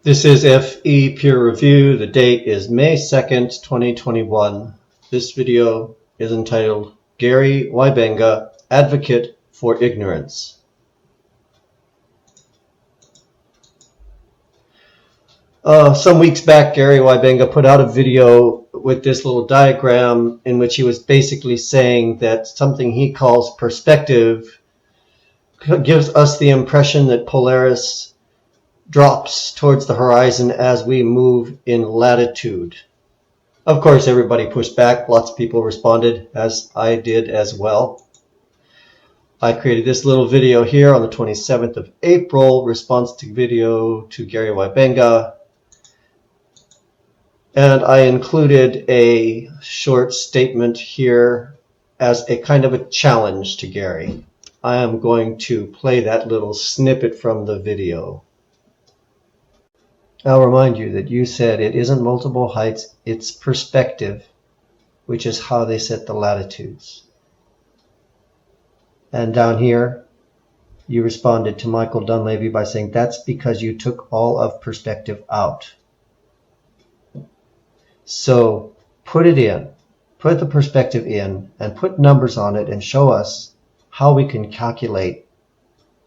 This is FE Peer Review. The date is May 2nd, 2021. This video is entitled Gary Wybenga, Advocate for Ignorance. Some weeks back, Gary Wybenga put out a video with this little diagram in which he was basically saying that something he calls perspective gives us the impression that Polaris drops towards the horizon as we move in latitude. Of course, everybody pushed back. Lots of people responded, as I did as well. I created this little video here on the 27th of April, response to video to Gary Wybenga. And I included a short statement here as a kind of a challenge to Gary. I am going to play that little snippet from the video. I'll remind you that you said it isn't multiple heights, it's perspective, which is how they set the latitudes. And down here, you responded to Michael Dunleavy by saying that's because you took all of perspective out. So put it in, put the perspective in, and put numbers on it and show us how we can calculate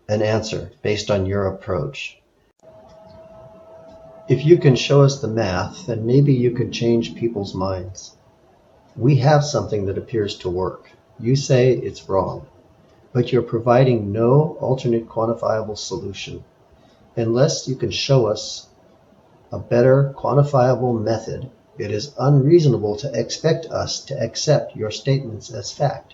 an answer based on your approach. If you can show us the math, then maybe you can change people's minds. We have something that appears to work. You say it's wrong, but you're providing no alternate quantifiable solution. Unless you can show us a better quantifiable method, it is unreasonable to expect us to accept your statements as fact.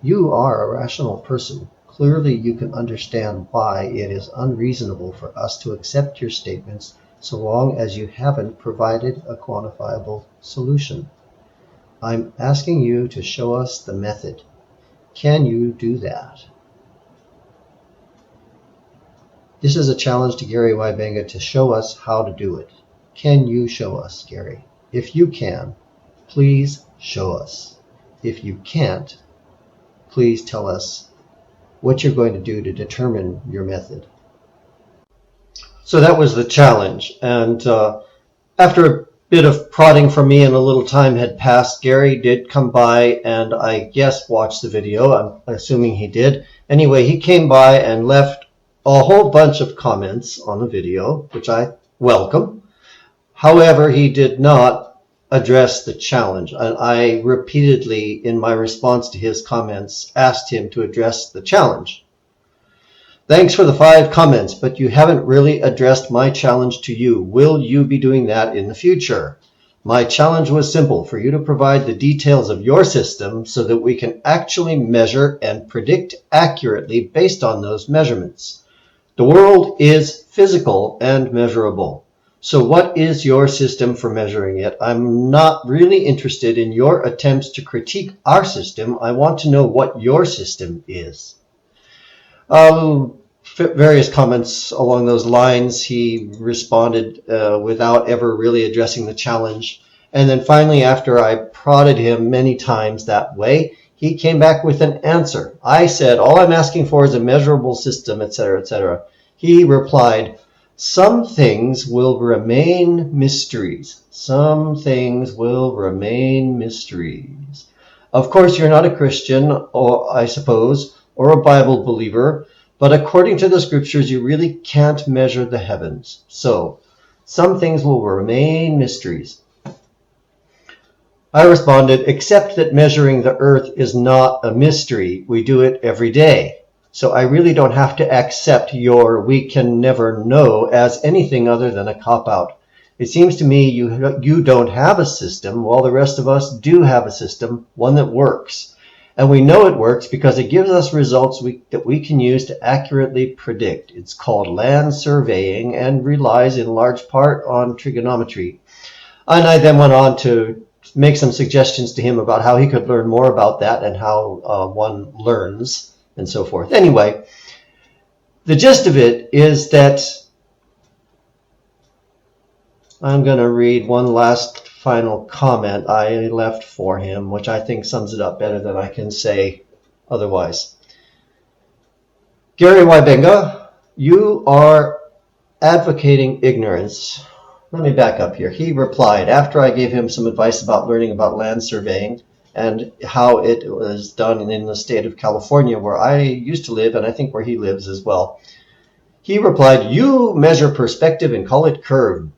You are a rational person. Clearly, you can understand why it is unreasonable for us to accept your statements so long as you haven't provided a quantifiable solution. I'm asking you to show us the method. Can you do that? This is a challenge to Gary Wybenga to show us how to do it. Can you show us, Gary? If you can, please show us. If you can't, please tell us what you're going to do to determine your method. So that was the challenge, and after a bit of prodding from me and a little time had passed, Gary did come by and I guess watched the video. I'm assuming he did. Anyway, he came by and left a whole bunch of comments on the video, which I welcome. However, he did not address the challenge, and I repeatedly, in my response to his comments, asked him to address the challenge. Thanks for the 5 comments, but you haven't really addressed my challenge to you. Will you be doing that in the future? My challenge was simple, for you to provide the details of your system so that we can actually measure and predict accurately based on those measurements. The world is physical and measurable. So what is your system for measuring it? I'm not really interested in your attempts to critique our system. I want to know what your system is. Various comments along those lines. He responded without ever really addressing the challenge. And then finally, after I prodded him many times that way, he came back with an answer. I said, all I'm asking for is a measurable system, etc., etc. He replied, some things will remain mysteries. Some things will remain mysteries. Of course, you're not a Christian, or I suppose, or a Bible believer, but according to the scriptures, you really can't measure the heavens. So, some things will remain mysteries. I responded, except that measuring the earth is not a mystery. We do it every day. So I really don't have to accept your we can never know as anything other than a cop-out. It seems to me you don't have a system, while the rest of us do have a system, one that works. And we know it works because it gives us results that we can use to accurately predict. It's called land surveying and relies in large part on trigonometry. And I then went on to make some suggestions to him about how he could learn more about that and how one learns and so forth. Anyway, the gist of it is that I'm going to read one last final comment I left for him, which I think sums it up better than I can say otherwise. Gary Wybenga, you are advocating ignorance. Let me back up here. He replied, after I gave him some advice about learning about land surveying and how it was done in the state of California, where I used to live, and I think where he lives as well. He replied, "You measure perspective and call it curved,"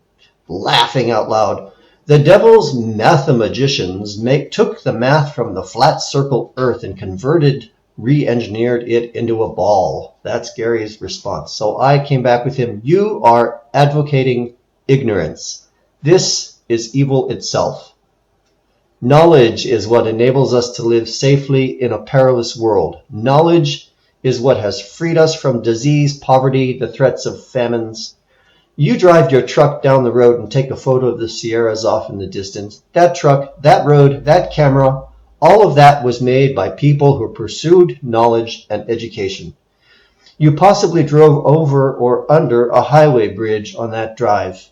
laughing out loud. "The devil's mathematicians took the math from the flat circle earth and re-engineered it into a ball." That's Gary's response. So I came back with him, "You are advocating ignorance. This is evil itself. Knowledge is what enables us to live safely in a perilous world. Knowledge is what has freed us from disease, poverty, the threats of famines. You drive your truck down the road and take a photo of the Sierras off in the distance. That truck, that road, that camera, all of that was made by people who pursued knowledge and education. You possibly drove over or under a highway bridge on that drive.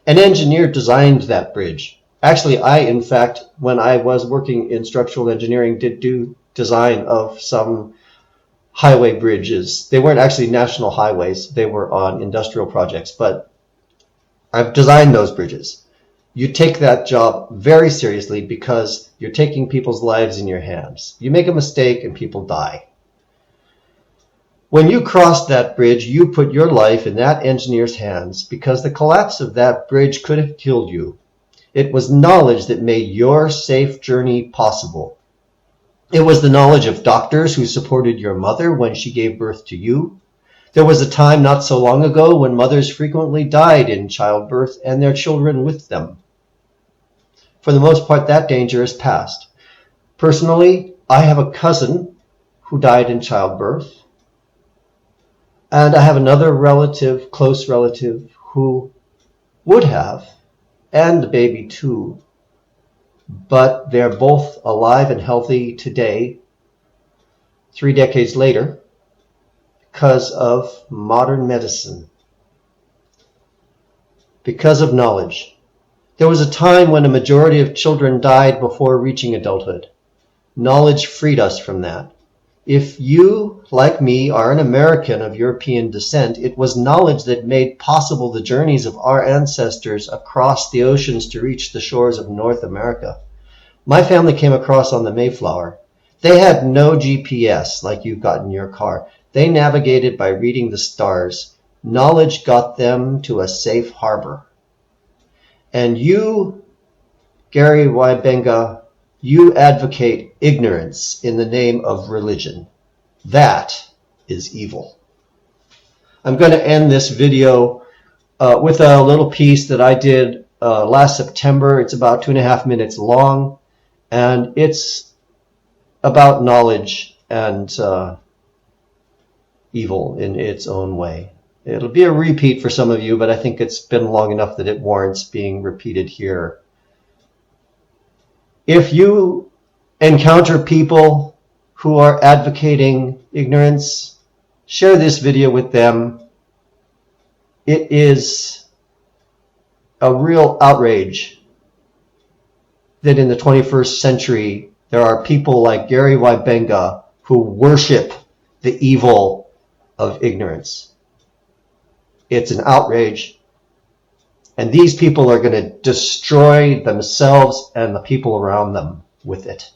An engineer designed that bridge. Actually, in fact, when I was working in structural engineering, did do design of some highway bridges. They weren't actually national highways. They were on industrial projects, but I've designed those bridges. You take that job very seriously because you're taking people's lives in your hands. You make a mistake and people die. When you crossed that bridge, you put your life in that engineer's hands because the collapse of that bridge could have killed you. It was knowledge that made your safe journey possible. It was the knowledge of doctors who supported your mother when she gave birth to you. There was a time not so long ago when mothers frequently died in childbirth and their children with them. For the most part, that danger is past. Personally, I have a cousin who died in childbirth, and I have another relative, close relative, who would have, and the baby too, but they're both alive and healthy today, 3 decades later, because of modern medicine, because of knowledge. There was a time when a majority of children died before reaching adulthood. Knowledge freed us from that. If you, like me, are an American of European descent, it was knowledge that made possible the journeys of our ancestors across the oceans to reach the shores of North America. My family came across on the Mayflower. They had no GPS like you've got in your car. They navigated by reading the stars. Knowledge got them to a safe harbor. And you, Gary Wybenga, you advocate ignorance in the name of religion. That is evil. I'm going to end this video with a little piece that I did last September. It's about 2.5 minutes long, and it's about knowledge and evil in its own way. It'll be a repeat for some of you, but I think it's been long enough that it warrants being repeated here. If you encounter people who are advocating ignorance, share this video with them. It is a real outrage that in the 21st century there are people like Gary Wybenga who worship the evil of ignorance. It's an outrage, and these people are going to destroy themselves and the people around them with it.